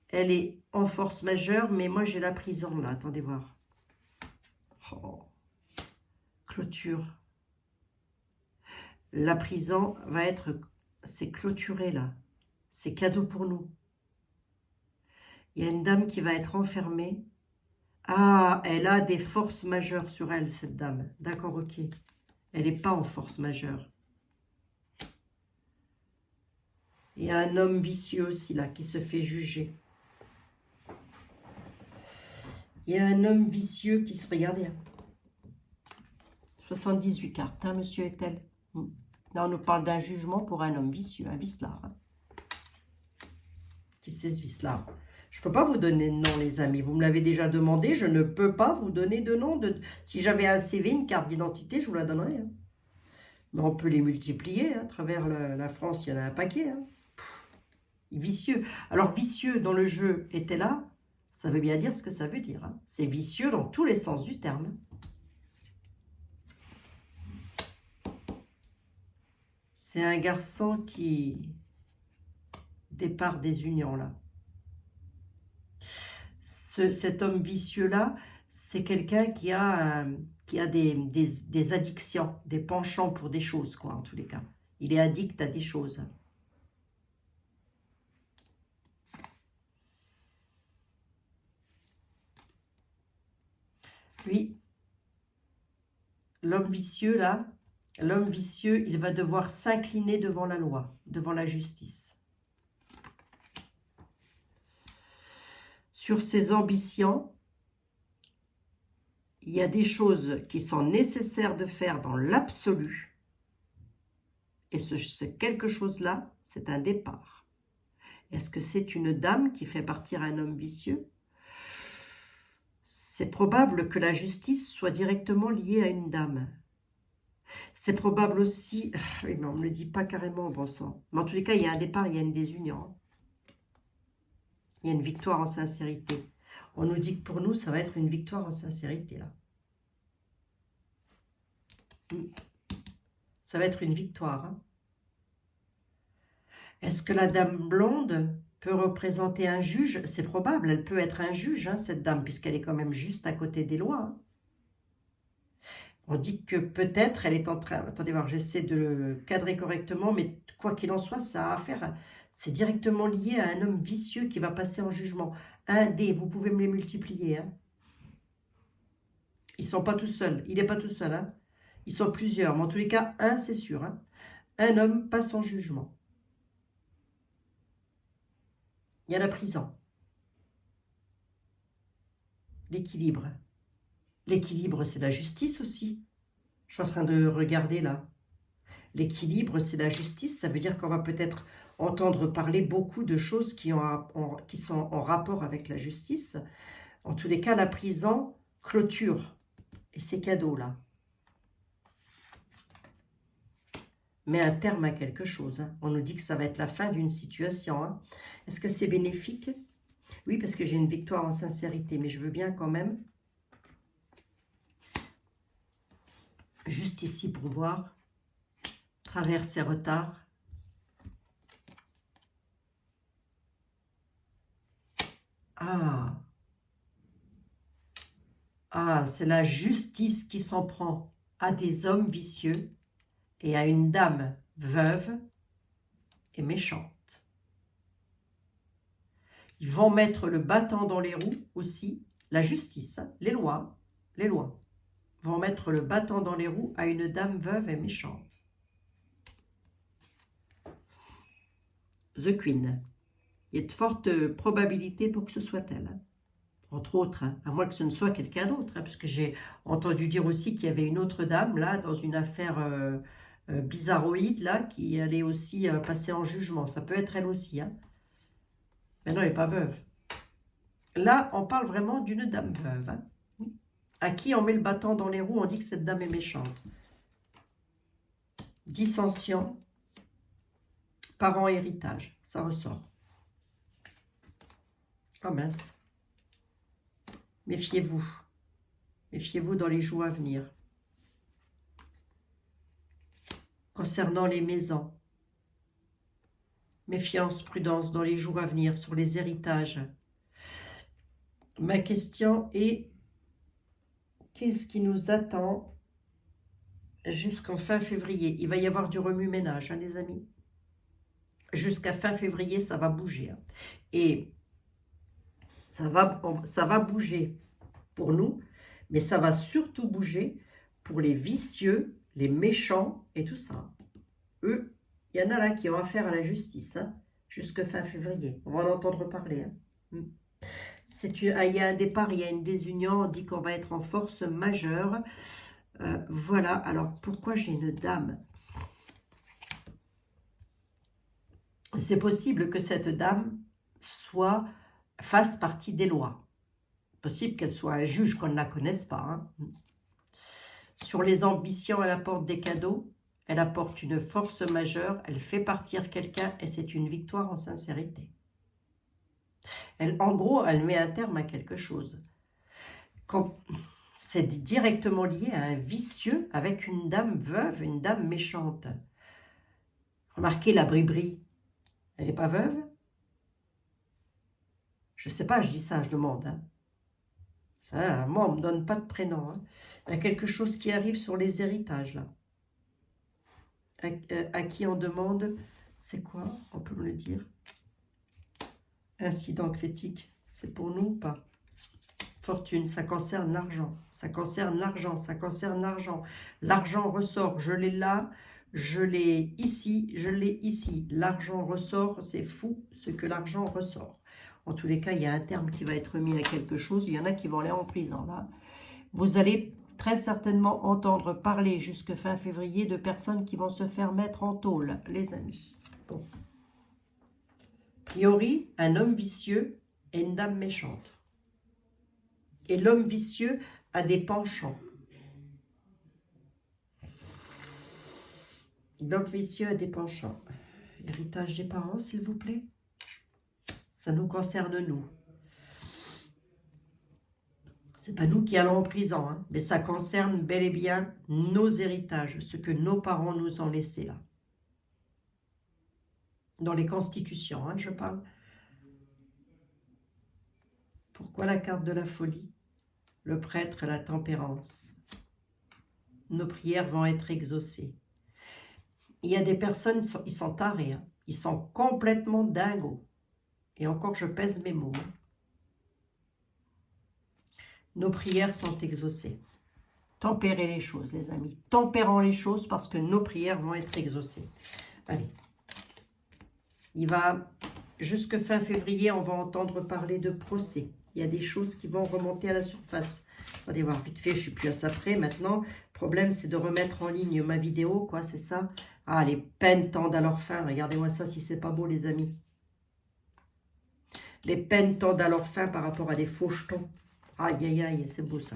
Elle est en force majeure, mais moi j'ai la prison là. Attendez voir. Oh. Clôture. La prison va être... C'est clôturé là. C'est cadeau pour nous. Il y a une dame qui va être enfermée. Ah, elle a des forces majeures sur elle, cette dame. D'accord, ok. Elle n'est pas en force majeure. Il y a un homme vicieux aussi là qui se fait juger. Il y a un homme vicieux qui se... Regardez. 78 cartes, hein, monsieur Etel. Là, on nous parle d'un jugement pour un homme vicieux, un vicelard. Hein. Qui c'est ce vicelard? Je ne peux pas vous donner de nom, les amis. Vous me l'avez déjà demandé. Je ne peux pas vous donner de nom. Si j'avais un CV, une carte d'identité, je vous la donnerais. Hein. Mais on peut les multiplier. Hein. À travers la France, il y en a un paquet. Hein. Vicieux. Alors, vicieux dans le jeu était là. Ça veut bien dire ce que ça veut dire. Hein. C'est vicieux dans tous les sens du terme. C'est un garçon qui départ des unions là. Cet homme vicieux-là, c'est quelqu'un qui a des addictions, des penchants pour des choses, quoi, en tous les cas. Il est addict à des choses. Lui, l'homme vicieux, là, l'homme vicieux, il va devoir s'incliner devant la loi, devant la justice. Sur ses ambitions, il y a des choses qui sont nécessaires de faire dans l'absolu. Et ce quelque chose-là, c'est un départ. Est-ce que c'est une dame qui fait partir un homme vicieux? C'est probable que la justice soit directement liée à une dame. C'est probable aussi... Oui, mais on ne me le dit pas carrément, bon sang. Mais en tous les cas, il y a un départ, il y a une désunion. Il y a une victoire en sincérité. On nous dit que pour nous, ça va être une victoire en sincérité, là. Ça va être une victoire. Hein. Est-ce que la dame blonde peut représenter un juge? C'est probable, elle peut être un juge, hein, cette dame, puisqu'elle est quand même juste à côté des lois. Hein. On dit que peut-être elle est en train... Attendez voir, j'essaie de le cadrer correctement, mais quoi qu'il en soit, ça a affaire... C'est directement lié à un homme vicieux qui va passer en jugement. Un dé, vous pouvez me les multiplier. Hein. Ils ne sont pas tout seuls. Il n'est pas tout seul. Hein. Ils sont plusieurs. Mais en tous les cas, un, c'est sûr. Hein. Un homme passe en jugement. Il y a la prison. L'équilibre. L'équilibre, c'est la justice aussi. Je suis en train de regarder là. L'équilibre, c'est la justice. Ça veut dire qu'on va peut-être entendre parler beaucoup de choses qui sont en rapport avec la justice. En tous les cas, la prison clôture. Et c'est cadeau là. Mais un terme à quelque chose. Hein. On nous dit que ça va être la fin d'une situation. Hein. Est-ce que c'est bénéfique? Oui, parce que j'ai une victoire en sincérité, mais je veux bien quand même. Juste ici pour voir. Travers ces retards. Ah, c'est la justice qui s'en prend à des hommes vicieux et à une dame veuve et méchante. Ils vont mettre le bâton dans les roues aussi, la justice, hein, les lois vont mettre le bâton dans les roues à une dame veuve et méchante. The Queen. Il y a de fortes probabilités pour que ce soit elle. Hein. Entre autres, hein, à moins que ce ne soit quelqu'un d'autre, hein, parce que j'ai entendu dire aussi qu'il y avait une autre dame, là, dans une affaire bizarroïde, là, qui allait aussi passer en jugement. Ça peut être elle aussi, hein. Mais non, elle n'est pas veuve. Là, on parle vraiment d'une dame veuve, hein, à qui on met le bâton dans les roues, on dit que cette dame est méchante. Dissension, parents-héritage, ça ressort. Oh mince. Méfiez-vous. Méfiez-vous dans les jours à venir. Concernant les maisons, méfiance, prudence dans les jours à venir sur les héritages. Ma question est, qu'est-ce qui nous attend jusqu'en fin février? Il va y avoir du remue-ménage, hein, les amis. Jusqu'à fin février, ça va bouger. Hein. Et ça va bouger pour nous, mais ça va surtout bouger pour les vicieux, les méchants et tout ça. Eux, il y en a là qui ont affaire à la justice, hein, jusqu'à fin février. On va en entendre parler. Hein. Il y a un départ, il y a une désunion, on dit qu'on va être en force majeure. Voilà, alors pourquoi j'ai une dame? C'est possible que cette dame fasse partie des lois. Possible qu'elle soit un juge qu'on ne la connaisse pas. Hein. Sur les ambitions, elle apporte des cadeaux, elle apporte une force majeure, elle fait partir quelqu'un et c'est une victoire en sincérité. En gros, elle met un terme à quelque chose. C'est directement lié à un vicieux avec une dame veuve, une dame méchante. Remarquez la Bribri, elle n'est pas veuve? Je ne sais pas, je dis ça, je demande. Hein. Ça, moi, on ne me donne pas de prénom. Hein. Il y a quelque chose qui arrive sur les héritages, là. À qui on demande, c'est quoi? On peut me le dire. Incident critique, c'est pour nous ou pas? Fortune, ça concerne l'argent. Ça concerne l'argent, ça concerne l'argent. L'argent ressort, je l'ai là, je l'ai ici, je l'ai ici. L'argent ressort, c'est fou ce que l'argent ressort. En tous les cas, il y a un terme qui va être mis à quelque chose. Il y en a qui vont aller en prison, là. Vous allez très certainement entendre parler jusque fin février de personnes qui vont se faire mettre en tôle, les amis. Bon. Yori, un homme vicieux et une dame méchante. Et l'homme vicieux a des penchants. L'homme vicieux a des penchants. Héritage des parents, s'il vous plaît. Ça nous concerne, nous. C'est pas nous qui allons en prison, hein, mais ça concerne bel et bien nos héritages, ce que nos parents nous ont laissé là. Dans les constitutions, hein, je parle. Pourquoi la carte de la folie? Le prêtre, la tempérance. Nos prières vont être exaucées. Il y a des personnes, ils sont tarés, hein, ils sont complètement dingos. Et encore, je pèse mes mots. Hein. Nos prières sont exaucées. Tempérez les choses, les amis. Tempérons les choses parce que nos prières vont être exaucées. Allez. Il va, jusque fin février, on va entendre parler de procès. Il y a des choses qui vont remonter à la surface. Allez voir, vite fait, je ne suis plus à ça près maintenant. Le problème, c'est de remettre en ligne ma vidéo, quoi, c'est ça. Ah, les peines tendent à leur fin. Regardez-moi ça si c'est pas beau, les amis. Les peines tendent à leur fin par rapport à des faux jetons. Aïe, aïe, aïe, c'est beau ça.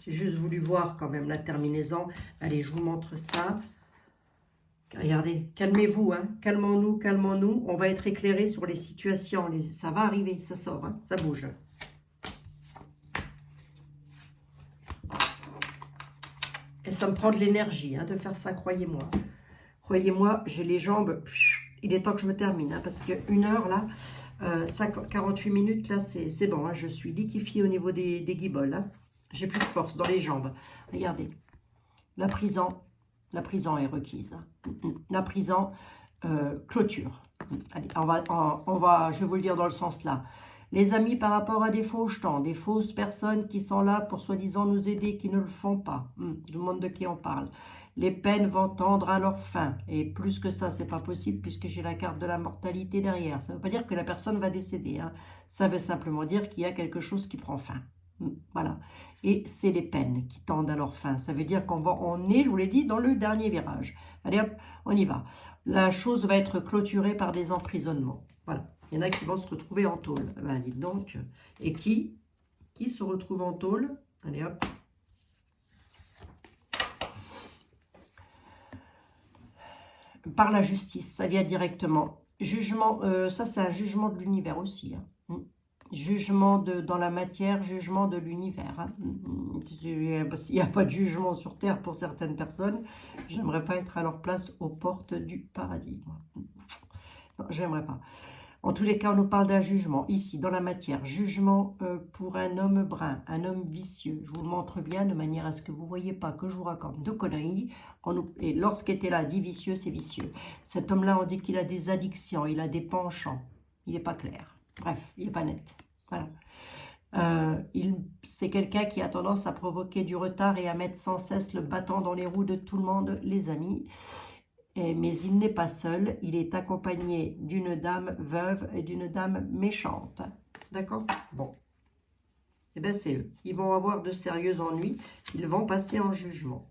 J'ai juste voulu voir quand même la terminaison. Allez, je vous montre ça. Regardez, calmez-vous, hein. Calmons-nous, calmons-nous. On va être éclairé sur les situations. Ça va arriver, ça sort, hein. Ça bouge. Et ça me prend de l'énergie hein, de faire ça, croyez-moi. Croyez-moi, j'ai les jambes... Il est temps que je me termine, hein, parce qu'une heure, là, 48 minutes, là, c'est bon. Hein, je suis liquéfiée au niveau des guibolles. Hein. J'ai plus de force dans les jambes. Regardez, la prison est requise. Hein. La prison, clôture. Allez, je vais vous le dire dans le sens là. Les amis, par rapport à des faux jetons, des fausses personnes qui sont là pour soi-disant nous aider, qui ne le font pas. Je vous demande de qui on parle. Les peines vont tendre à leur fin. Et plus que ça, c'est pas possible puisque j'ai la carte de la mortalité derrière. Ça ne veut pas dire que la personne va décéder. Hein. Ça veut simplement dire qu'il y a quelque chose qui prend fin. Voilà. Et c'est les peines qui tendent à leur fin. Ça veut dire on est, je vous l'ai dit, dans le dernier virage. Allez hop, on y va. La chose va être clôturée par des emprisonnements. Voilà. Il y en a qui vont se retrouver en tôle. Ben, dites donc. Et qui se retrouve en tôle? Allez hop. Par la justice, ça vient directement. Jugement, ça c'est un jugement de l'univers aussi. Hein. Jugement dans la matière, jugement de l'univers. Hein. S'il n'y a pas de jugement sur Terre pour certaines personnes, j'aimerais pas être à leur place aux portes du paradis. Non, j'aimerais pas. En tous les cas, on nous parle d'un jugement, ici, dans la matière. Jugement pour un homme brun, un homme vicieux. Je vous le montre bien, de manière à ce que vous ne voyez pas que je vous raconte de conneries. Et lorsqu'était là, dit vicieux, c'est vicieux. Cet homme-là, on dit qu'il a des addictions, il a des penchants. Il n'est pas clair. Bref, il n'est pas net. Voilà. C'est quelqu'un qui a tendance à provoquer du retard et à mettre sans cesse le bâton dans les roues de tout le monde, les amis. Mais il n'est pas seul, il est accompagné d'une dame veuve et d'une dame méchante. D'accord? Bon. Eh bien, c'est eux. Ils vont avoir de sérieux ennuis. Ils vont passer en jugement.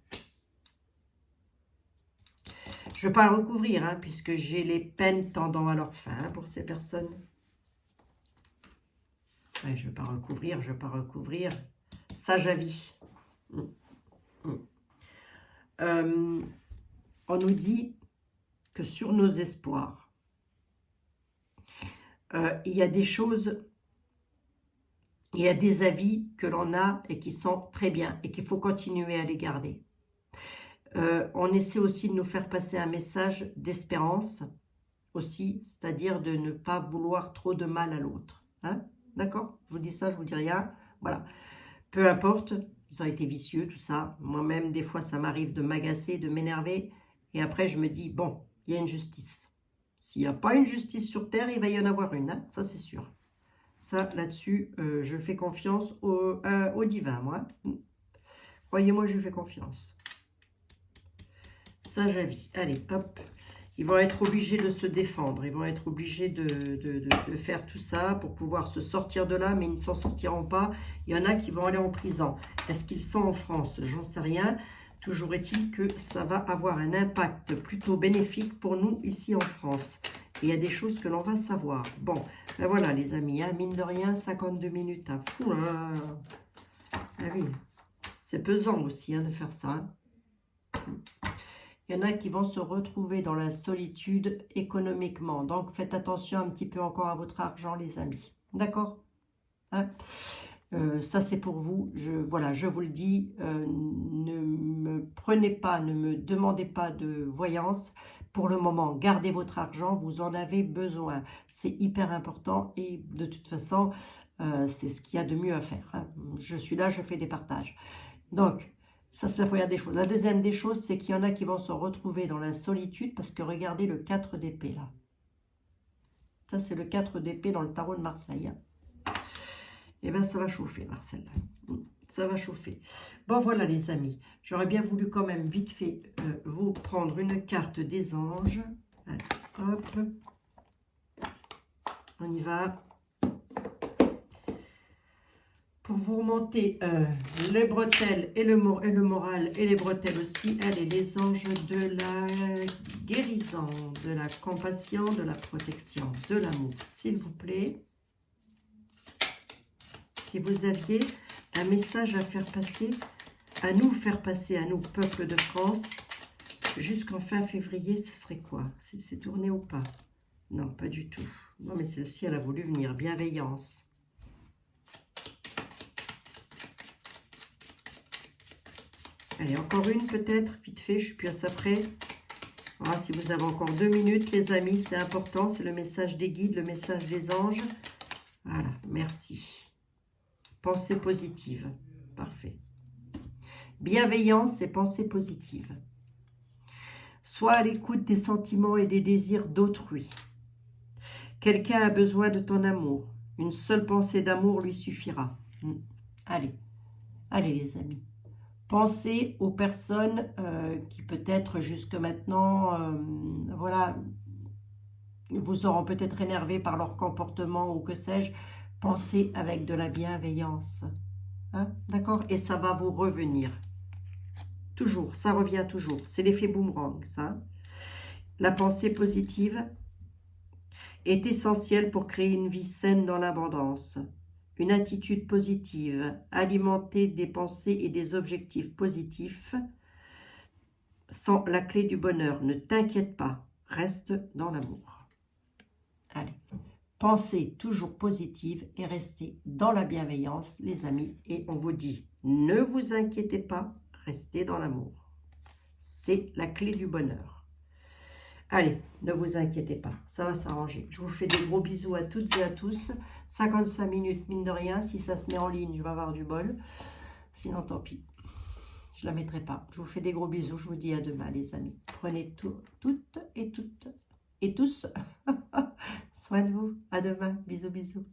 Je ne vais pas recouvrir, hein, puisque j'ai les peines tendant à leur fin pour ces personnes. Ouais, je ne vais pas recouvrir, je ne vais pas recouvrir. Sage avis. On nous dit que sur nos espoirs, il y a des choses, il y a des avis que l'on a et qui sont très bien et qu'il faut continuer à les garder. On essaie aussi de nous faire passer un message d'espérance aussi, c'est-à-dire de ne pas vouloir trop de mal à l'autre. Hein? D'accord? Je vous dis ça, je vous dis rien. Voilà. Peu importe, ils ont été vicieux, tout ça. Moi-même, des fois, ça m'arrive de m'agacer, de m'énerver. Et après, je me dis, bon, il y a une justice. S'il n'y a pas une justice sur Terre, il va y en avoir une. Hein, ça, c'est sûr. Ça, là-dessus, je fais confiance au divin, moi. Croyez-moi, je fais confiance. Sage avis. Allez, hop. Ils vont être obligés de se défendre. Ils vont être obligés de faire tout ça pour pouvoir se sortir de là, mais ils ne s'en sortiront pas. Il y en a qui vont aller en prison. Est-ce qu'ils sont en France? J'en sais rien. Toujours est-il que ça va avoir un impact plutôt bénéfique pour nous ici en France. Et il y a des choses que l'on va savoir. Bon, ben voilà les amis, hein, mine de rien, 52 minutes. Hein. Fou, hein. Ah oui, c'est pesant aussi hein, de faire ça. Hein. Il y en a qui vont se retrouver dans la solitude économiquement. Donc, faites attention un petit peu encore à votre argent, les amis. D'accord? Hein? Ça, c'est pour vous. Voilà, je vous le dis. Ne me prenez pas, ne me demandez pas de voyance. Pour le moment, gardez votre argent. Vous en avez besoin. C'est hyper important. Et de toute façon, c'est ce qu'il y a de mieux à faire. Hein? Je suis là, je fais des partages. Donc, ça, c'est la première des choses. La deuxième des choses, c'est qu'il y en a qui vont se retrouver dans la solitude parce que regardez le 4 d'épée, là. Ça, c'est le 4 d'épée dans le tarot de Marseille. Eh bien, ça va chauffer, Marcel. Ça va chauffer. Bon, voilà, les amis. J'aurais bien voulu quand même, vite fait, vous prendre une carte des anges. Allez, hop. On y va. Pour vous remonter les bretelles et le moral et les bretelles aussi, allez, les anges de la guérison, de la compassion, de la protection, de l'amour, s'il vous plaît. Si vous aviez un message à faire passer, à nous, peuple de France, jusqu'en fin février, ce serait quoi? Si c'est tourné ou pas? Non, pas du tout. Non, mais celle-ci, elle a voulu venir. Bienveillance. Allez, encore une peut-être, vite fait, je suis plus à ça près. Voilà, si vous avez encore 2 minutes, les amis, c'est important, c'est le message des guides, le message des anges. Voilà, merci. Pensée positive, parfait. Bienveillance et pensée positive. Sois à l'écoute des sentiments et des désirs d'autrui. Quelqu'un a besoin de ton amour. Une seule pensée d'amour lui suffira. Allez, allez les amis. Pensez aux personnes qui peut-être jusque maintenant, voilà, vous auront peut-être énervé par leur comportement ou que sais-je. Pensez avec de la bienveillance. Hein? D'accord? Et ça va vous revenir. Toujours, ça revient toujours. C'est l'effet boomerang, ça. La pensée positive est essentielle pour créer une vie saine dans l'abondance. Une attitude positive, alimentée des pensées et des objectifs positifs, sont la clé du bonheur. Ne t'inquiète pas, reste dans l'amour. Allez, pensez toujours positive et restez dans la bienveillance, les amis. Et on vous dit, ne vous inquiétez pas, restez dans l'amour. C'est la clé du bonheur. Allez, ne vous inquiétez pas, ça va s'arranger. Je vous fais des gros bisous à toutes et à tous. 55 minutes, mine de rien. Si ça se met en ligne, je vais avoir du bol. Sinon, tant pis. Je ne la mettrai pas. Je vous fais des gros bisous. Je vous dis à demain, les amis. Prenez toutes et tous soin de vous. À demain. Bisous, bisous.